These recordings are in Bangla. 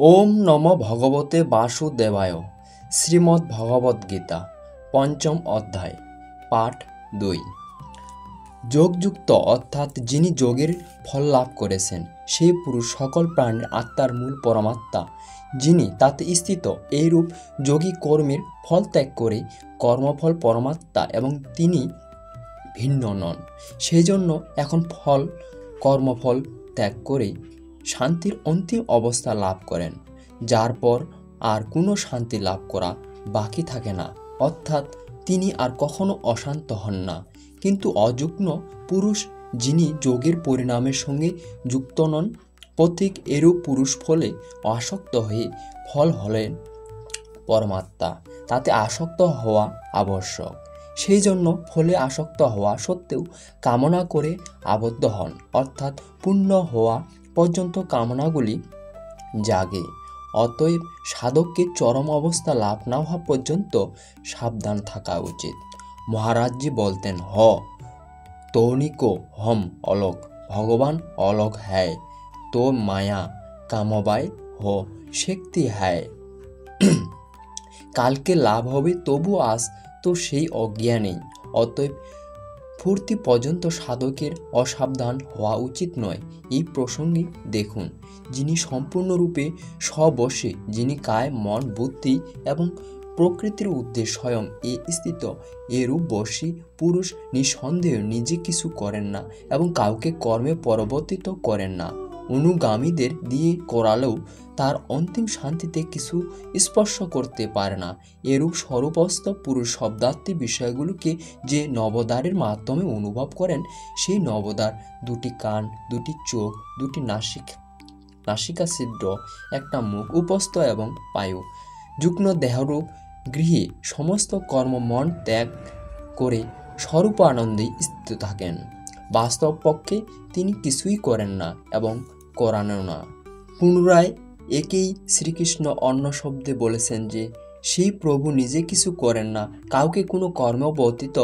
ওম নম ভগবতে বাসুদেবায়। শ্রীমদ্ ভগবদ গীতা পঞ্চম অধ্যায় পাঠ 2। যোগযুক্ত অর্থাৎ যিনি যোগের ফল লাভ করেছেন সেই পুরুষ সকল প্রাণীর আত্মার মূল পরমাত্মা, যিনি তাতে স্থিত। এইরূপ যোগী কর্মের ফল ত্যাগ করে কর্মফল পরমাত্মা এবং তিনি ভিন্ন নন। সেই জন্য এখন কর্মফল ত্যাগ করে শান্তির অন্তিম অবস্থা লাভ করেন, যার পর আর কোনো শান্তি লাভ করা বাকি থাকে না, অর্থাৎ তিনি আর কখনো অশান্ত হন না। কিন্তু অযুগ্ম পুরুষ, যিনি যোগের পরিণামের সঙ্গে যুক্ত নন, প্রতীক এরূপ পুরুষ ফলে আসক্ত হয়ে ফল হলেন পরমাত্মা, তাতে আসক্ত হওয়া আবশ্যক। সেই জন্য ফলে আসক্ত হওয়া সত্ত্বেও কামনা করে আবদ্ধ হন, অর্থাৎ পূর্ণ হওয়া পর্যন্ত কামনাগুলি জাগে। অতএব সাধককে চরম অবস্থা লাভ না হওয়া পর্যন্ত সাবধান থাকা উচিত। মহারাজজি বলতেন, তৌনিকো হম অলোক, ভগবান অলোক হ্যায়, তো মায়া কামবায় হো শক্তি হ্যায়। কালকে লাভ হবে তবু আজ তো সেই অজ্ঞানেই। অতএব ফুর্তি পর্যন্ত সাধকের অসাবধান হওয়া উচিত নয়। এই প্রসঙ্গে দেখুন, যিনি সম্পূর্ণরূপে স্ববশে, যিনি কায় মন বুদ্ধি এবং প্রকৃতির উদ্দেশ্য স্বয়ং এ স্থিত, এরূপ বশী পুরুষ নিঃসন্দেহে নিজে কিছু করেন না এবং কাউকে কর্মে পরিবর্তিত করেন না। অনুগামীদের দিয়ে করালেও তার অন্তিম শান্তিতে কিছু স্পর্শ করতে পারে না। এরূপ স্বরূপস্থ পুরুষ শব্দার্থী বিষয়গুলোকে যে নবদ্বারের মাধ্যমে অনুভব করেন, সেই নবদ্বার দুটি কান, দুটি চোখ, দুটি নাসিকা ছিদ্র, একটা মুখ, উপস্থ এবং পায়ু যুগ্ম দেহরূপ গৃহে সমস্ত কর্ম মন ত্যাগ করে স্বরূপ আনন্দে স্থিত থাকেন। বাস্তব পক্ষে তিনি কিছুই করেন না এবং করানও না। পুনরায় একেই শ্রীকৃষ্ণ অন্য শব্দে বলেছেন যে সেই প্রভু নিজে কিছু করেন না, কাউকে কোনো কর্ম ব্যতীত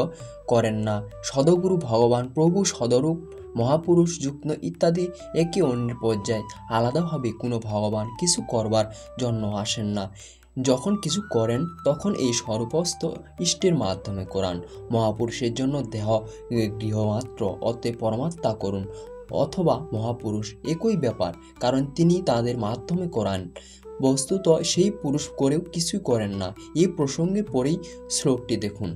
করেন না। সদগুরু ভগবান প্রভু সদরূপ মহাপুরুষ যুগ্ম ইত্যাদি একে অন্যের পর্যায়ে আলাদাভাবে কোনো ভগবান কিছু করবার জন্য আসেন না। যখন কিছু করেন তখন এই স্বরূপস্থ ইষ্টের মাধ্যমে করান। মহাপুরুষের জন্য দেহ গৃহমাত্র, অতএব পরমাত্মা করুন অথবা মহাপুরুষ একই ব্যাপার, কারণ তিনি তাদের মাধ্যমে করান। বস্তুত সেই পুরুষ করেও কিছুই করেন না। এই প্রসঙ্গে পরেই শ্লোকটি দেখুন।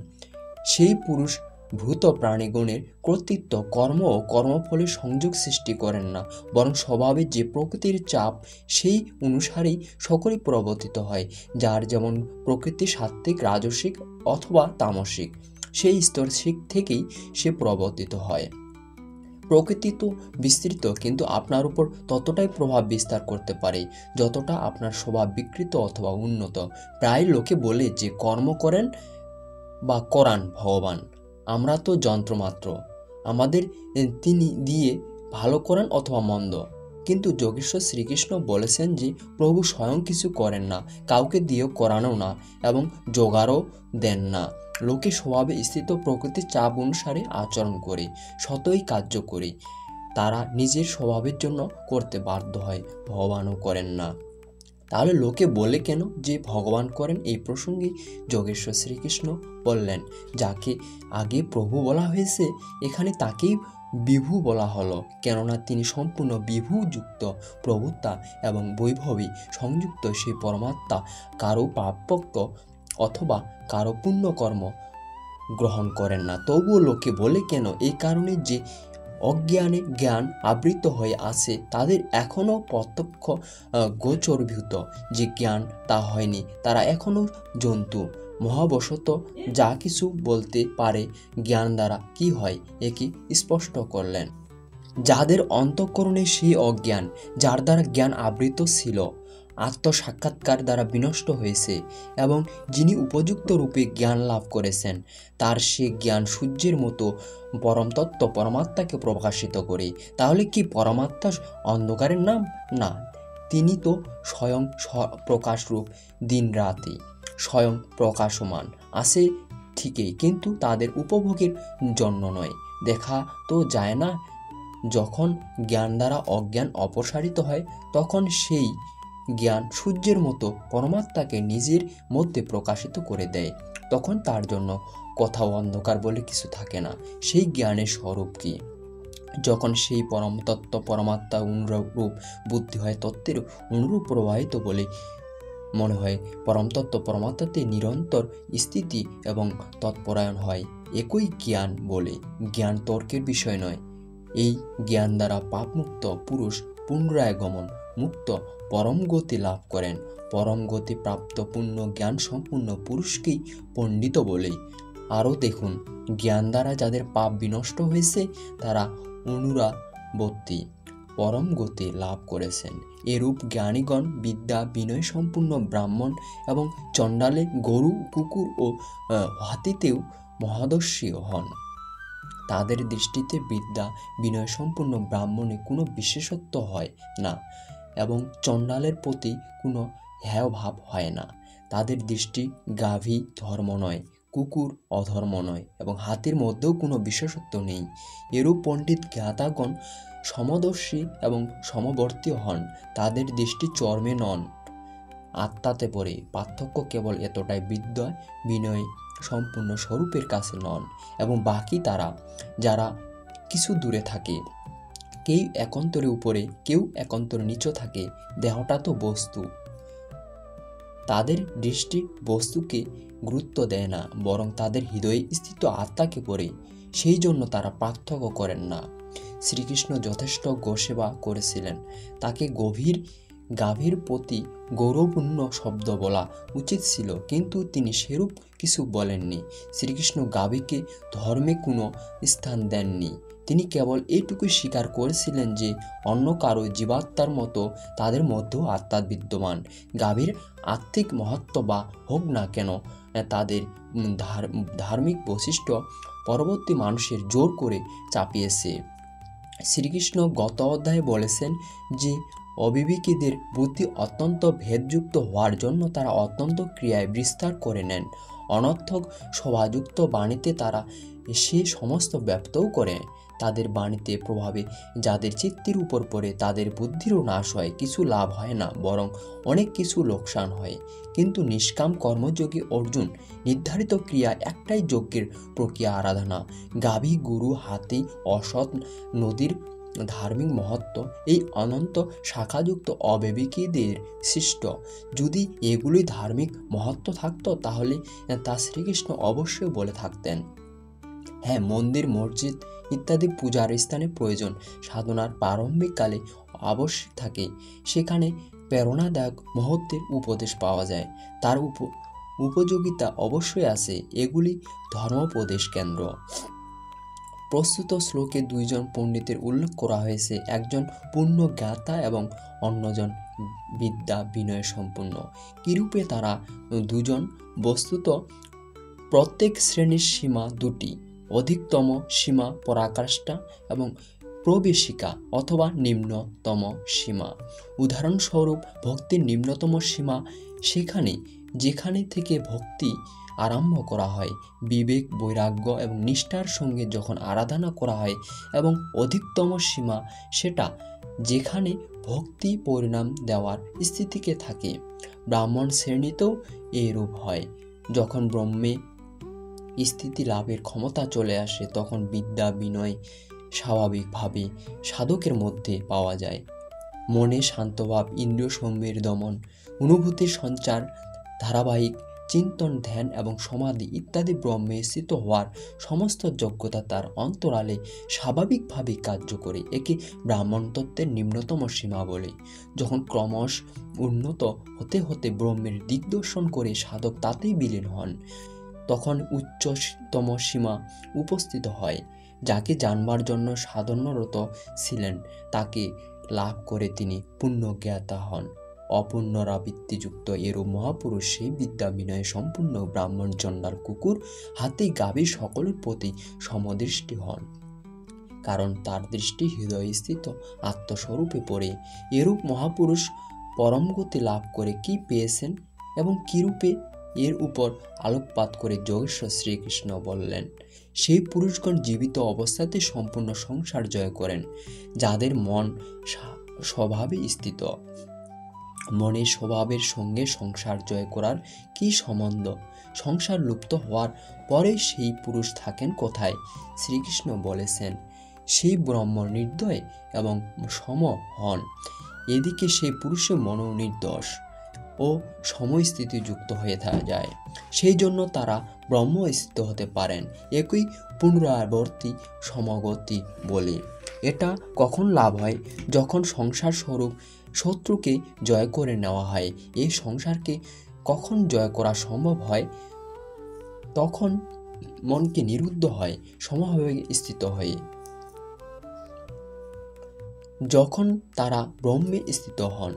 সেই পুরুষ ভূত প্রাণীগণের কর্তৃত্ব, কর্ম ও কর্মফলের সংযোগ সৃষ্টি করেন না, বরং স্বভাবে যে প্রকৃতির চাপ সেই অনুসারেই সকলেই প্রবর্তিত হয়। যার যেমন প্রকৃতি সাত্ত্বিক, রাজসিক অথবা তামসিক, সেই স্তর থেকেই সে প্রবর্তিত হয়। প্রকৃতি তো বিস্তৃত, কিন্তু আপনার উপর ততটাই প্রভাব বিস্তার করতে পারে যতটা আপনার স্বভাব বিকৃত অথবা উন্নত। প্রায় লোকে বলে যে কর্ম করেন বা করান ভগবান, আমরা তো যন্ত্রমাত্র, আমাদের তিনি দিয়ে ভালো করেন অথবা মন্দ। কিন্তু যোগেশ্বর শ্রীকৃষ্ণ বলেছেন যে প্রভু স্বয়ং কিছু করেন না, কাউকে দিয়েও করানো না এবং জোগাড়ও দেন না। লোকে স্বভাবে স্থিত প্রকৃতির চাপ অনুসারে আচরণ করে, সতই কার্য করে তারা নিজের স্বভাবের জন্য করতে বাধ্য হয়, ভগবানও করেন না। তাহলে লোকে বলে কেন যে ভগবান করেন? এই প্রসঙ্গে যোগেশ্বর শ্রীকৃষ্ণ বললেন, যাকে আগে প্রভু বলা হয়েছে এখানে তাকেই বিভু বলা হলো, কেননা তিনি সম্পূর্ণ বিভুযুক্ত, প্রভুত্বা এবং বৈভবী সংযুক্ত সেই পরমাত্মা কারো পাপক্ত অথবা কারো পুণ্যকর্ম গ্রহণ করেন না। তবুও লোকে বলে কেন? এই কারণে যে অজ্ঞানে জ্ঞান আবৃত হয়ে আছে, তাদের এখনও প্রত্যক্ষ গোচরভূত যে জ্ঞান তা হয়নি, তারা এখনও জন্তু। মহাবশত যা কিছু বলতে পারে জ্ঞান দ্বারা কি হয় একে স্পষ্ট করলেন। যাদের অন্তঃকরণে সেই অজ্ঞান, যার দ্বারা জ্ঞান আবৃত ছিল, আত্মসাক্ষাৎকার দ্বারা বিনষ্ট হয়েছে এবং যিনি উপযুক্ত রূপে জ্ঞান লাভ করেছেন, তার সে জ্ঞান সূর্যের মতো পরমতত্ত্ব পরমাত্মাকে প্রকাশিত করে। তাহলে কি পরমাত্মা অন্ধকারের নাম? না, তিনি তো স্বয়ং প্রকাশরূপ, দিন রাতে স্বয়ং প্রকাশমান আছে ঠিকই, কিন্তু তাদের উপভোগের জন্য নয়। দেখা তো যায় না, যখন জ্ঞান দ্বারা অজ্ঞান অপসারিত হয় তখন সেই জ্ঞান সূর্যের মতো পরমাত্মাকে নিজের মধ্যে প্রকাশিত করে দেয়, তখন তার জন্য কোথাও অন্ধকার বলে কিছু থাকে না। সেই জ্ঞানের স্বরূপ কি? যখন সেই পরম তত্ত্ব পরমাত্মা অনুরূপ বুদ্ধি হয়, তত্ত্বের অনুরূপ প্রবাহিত বলে মনে হয়, পরম তত্ত্ব পরমাত্মাতে নিরন্তর স্থিতি এবং তৎপরায়ণ হয়, একই জ্ঞান বলে। জ্ঞান তর্কের বিষয় নয়। এই জ্ঞান দ্বারা পাপমুক্ত পুরুষ পুনরায় গমন মুক্ত পরম গতি লাভ করেন। পরম গতি প্রাপ্ত পূর্ণ জ্ঞান সম্পূর্ণ পুরুষকেই পণ্ডিত বলে। আরও দেখুন, জ্ঞান দ্বারা যাদের পাপ বিনষ্ট হয়েছে তারা অনুরাবর্তী পরম গতি লাভ করেছেন। এরূপ জ্ঞানীগণ বিদ্যা বিনয় সম্পূর্ণ ব্রাহ্মণ এবং চণ্ডালে গরু কুকুর ও হাতিতেও মহাদর্শী হন। তাদের দৃষ্টিতে বিদ্যা বিনয় সম্পূর্ণ ব্রাহ্মণে কোনো বিশেষত্ব হয় না এবং চণ্ডালের প্রতি কোনো হেয় ভাব হয় না। তাদের দৃষ্টি গাভী ধর্ম নয়, কুকুর অধর্ম নয় এবং হাতির মধ্যেও কোনো বিশেষত্ব নেই। এরূপ পণ্ডিত জ্ঞাতাগণ সমদর্শী এবং সমবর্তী হন। তাদের দৃষ্টি চর্মে নন, আত্মাতে পড়ে। পার্থক্য কেবল এতটাই, বিদ্যা বিনয় সম্পূর্ণ স্বরূপের কাছে নন এবং বাকি তারা যারা কিছু দূরে থাকে, কেউ একান্তরে উপরে, কেউ একান্তরে নিচে থাকে, দেহটা তো বস্তু। তাদের দৃষ্টি বস্তুকে গুরুত্ব দেয় না, বরং তাদের হৃদয়ে স্থিত আত্মাকে পড়ে। সেই জন্য তারা পার্থক্য করেন না। শ্রীকৃষ্ণ যথেষ্ট গোসেবা করেছিলেন, তাকে গাভীর প্রতি গৌরবপূর্ণ শব্দ বলা উচিত ছিল, কিন্তু তিনি সেরূপ কিছু বলেননি। শ্রীকৃষ্ণ গাভীকে ধর্মে কোনো স্থান দেননি। তিনি কেবল এইটুকুই স্বীকার করেছিলেন যে অন্য কারো জীবাত্মার মতো তাদের মধ্যেও আত্মা বিদ্যমান। গাভীর আত্মিক মহত্ব বা হোক না কেন, তাদের ধার্মিক বৈশিষ্ট্য পরবর্তী মানুষের জোর করে চাপিয়েছে। শ্রীকৃষ্ণ গত অধ্যায়ে বলেছেন যে অবিবেকীদের বুদ্ধি অত্যন্ত ভেদযুক্ত হওয়ার জন্য তারা অত্যন্ত ক্রিয়ায় বিস্তার করে নেন। অনর্থক শোভাযুক্ত বাণীতে তারা সে সমস্ত ব্যক্তও করে। তাদের বাণীতে প্রভাবে যাদের চিত্তের উপর পড়ে তাদের বুদ্ধিরও নাশ হয়, কিছু লাভ হয় না, বরং অনেক কিছু লোকসান হয়। কিন্তু নিষ্কাম কর্মযোগী অর্জুন নির্ধারিত ক্রিয়া একটাই যজ্ঞের প্রক্রিয়া আরাধনা। গাভী গরু হাতি অসৎ নদীর ধার্মিক মহত্ব এই অনন্ত শাখাযুক্ত অবিবেকীদের সৃষ্ট। যদি এগুলোই ধার্মিক মহত্ব থাকতো তাহলে তা শ্রীকৃষ্ণ অবশ্যই বলে থাকতেন। হ্যাঁ, মন্দির মসজিদ ইত্যাদি পূজার স্থানে প্রয়োজন, সাধনার প্রারম্ভিক কালে আবশ্যক থাকে। সেখানে প্রেরণাদায়ক মুহূর্তের উপদেশ পাওয়া যায়, তার উপযোগিতা অবশ্যই আছে। এগুলি ধর্মোপদেশ কেন্দ্র। প্রস্তুত শ্লোকে দুইজন পণ্ডিতের উল্লেখ করা হয়েছে, একজন পূর্ণ জ্ঞাতা এবং অন্যজন বিদ্যা বিনয় সম্পূর্ণ। কিরূপে তারা দুজন? বস্তুত প্রত্যেক শ্রেণীর সীমা দুটি, অধিকতম সীমা পরাকাষ্ঠা এবং প্রবেশিকা অথবা নিম্নতম সীমা। উদাহরণস্বরূপ ভক্তির নিম্নতম সীমা যেখানে থেকে ভক্তি আরম্ভ করা হয়, বিবেক বৈরাগ্য এবং নিষ্ঠার সঙ্গে যখন আরাধনা করা হয়, এবং অধিকতম সীমা সেটা যেখানে ভক্তি পরিণাম দেওয়ার স্থিতিকে থাকে। ব্রাহ্মণ শ্রেণীতেও এরূপ হয়। যখন ব্রহ্মে স্থিতি লাভের ক্ষমতা চলে আসে তখন বিদ্যা বিনয় স্বাভাবিকভাবে সাধকের মধ্যে পাওয়া যায়। মনে শান্তভাব, ইন্দ্রিয় সমূহের দমন, অনুভূতির সঞ্চার, ধারাবাহিক চিন্তন ধ্যান এবং সমাধি ইত্যাদি ব্রহ্মে স্থিত হওয়ার সমস্ত যোগ্যতা তার অন্তরালে স্বাভাবিকভাবে কার্য করে। একে ব্রাহ্মণ তত্ত্বের নিম্নতম সীমা বলে। যখন ক্রমশ উন্নত হতে হতে ব্রহ্মের দিগদর্শন করে সাধক তাতেই বিলীন হন, তখন উচ্চতম সীমা উপস্থিত হয়। যাকে জানবার জন্য সাধনরত ছিলেন তাকে লাভ করে তিনি পূর্ণজ্ঞাতা হন। অপুনরাবৃত্তিযুক্ত এরূপ মহাপুরুষ সেই বিদ্যা বিনয়ে সম্পূর্ণ ব্রাহ্মণ চণ্ডাল কুকুর হাতি গাভী সকলের প্রতি সমদৃষ্টি হন, কারণ তার দৃষ্টি হৃদয়স্থিত আত্মস্বরূপে পড়ে। এরূপ মহাপুরুষ পরমগতি লাভ করে কি পেয়েছেন এবং কিরূপে এর উপর আলোকপাত করে যোগেশ্বর শ্রীকৃষ্ণ বললেন, সেই পুরুষগণ জীবিত অবস্থাতে সম্পূর্ণ সংসার জয় করেন, যাদের মন স্বভাবে স্থিত। মনের স্বভাবের সঙ্গে সংসার জয় করার কী সম্বন্ধ? সংসার লুপ্ত হওয়ার পরে সেই পুরুষ থাকেন কোথায়? শ্রীকৃষ্ণ বলেছেন, সেই ব্রহ্ম নির্দয় এবং সম হন। এদিকে সেই পুরুষের মনও নির্দোষ ও সমস্থিতিযুক্ত হয়ে যায়। সেই জন্য তারা ব্রহ্মস্থিত হতে পারেন। একই পুনরাবর্তী সমগতি বলে। এটা কখন লাভ হয়? যখন সংসার স্বরূপ শত্রুকে জয় করে নেওয়া হয়। এই সংসারকে কখন জয় করা সম্ভব হয়? তখন মনকে নিরুদ্ধ হয়, সমভাবে স্থিত হয়ে। যখন তারা ব্রহ্মে স্থিত হন,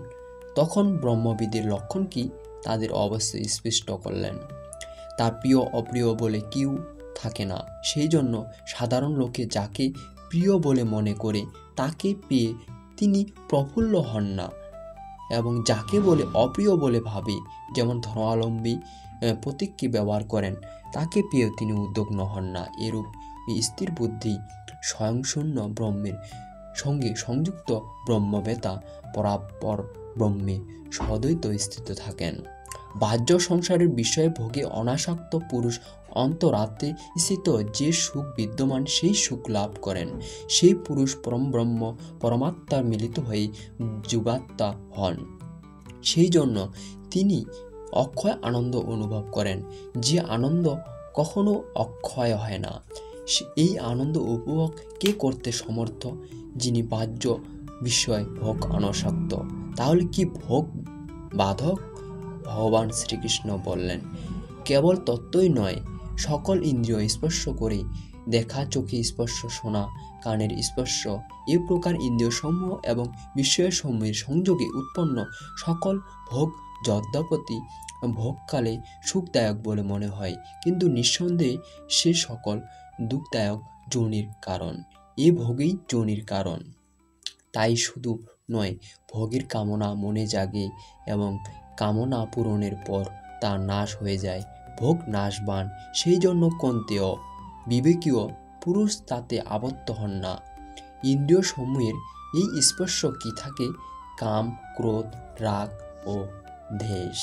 তখন ব্রহ্মবিদের লক্ষণ কি তাদের অবশ্যই স্পষ্ট করলেন। তার প্রিয় অপ্রিয় বলে কেউ থাকে না। সেই জন্য সাধারণ লোকে যাকে প্রিয় বলে মনে করে তাকে পেয়ে তিনি প্রফুল্ল হন না, এবং যাকে বলে অপ্রিয় বলে ভাবে, যেমন ধর্মাবলম্বী প্রতীককে ব্যবহার করেন, তাকে পেয়েও তিনি উদ্বিগ্ন হন না। এরূপ স্থির বুদ্ধি স্বয়ংশূন্য ব্রহ্মের সঙ্গে সংযুক্ত ব্রহ্মবেতা পরাপর ব্রহ্মে সদ্বৈত স্থিত থাকেন। বাহ্য সংসারের বিষয়ে ভোগে অনাসক্ত পুরুষ অন্তরাত্মে স্থিত যে সুখ বিদ্যমান সেই সুখ লাভ করেন। সেই পুরুষ পরমব্রহ্ম পরমাত্মার মিলিত হয়ে জীবাত্মা হন। সেই জন্য তিনি অক্ষয় আনন্দ অনুভব করেন, যে আনন্দ কখনো অক্ষয় হয় না। এই আনন্দ উপভোগ কে করতে সমর্থ? যিনি বাহ্য বিষয় ভোগ অনাসক্ত। তাহলে কি ভোগ বাধক? ভগবান শ্রীকৃষ্ণ বললেন, কেবল তত্ত্বই নয়, সকল ইন্দ্রিয় স্পর্শ করে, দেখা চোখে স্পর্শ, শোনা কানের স্পর্শ, এ প্রকার ইন্দ্রিয়সমূহ এবং বিষয়সমূহের সংযোগে উৎপন্ন সকল ভোগ যদ্যপি ভোগকালে সুখদায়ক বলে মনে হয়, কিন্তু নিঃসন্দেহে সে সকল দুঃখদায়ক যোনির কারণ। এ ভোগেই যোনির কারণ। তাই শুধু নয়, ভোগের কামনা মনে জাগে এবং কামনা পূরণের পর তা নাশ হয়ে যায়। ভোগ নাশবান। সেই জন্য কোনতেও বিবেকীয় পুরুষ তাতে আবদ্ধ হন না। ইন্দ্রিয় সমূহের এই স্পর্শ কি থাকে? কাম, ক্রোধ, রাগ ও দ্বেষ।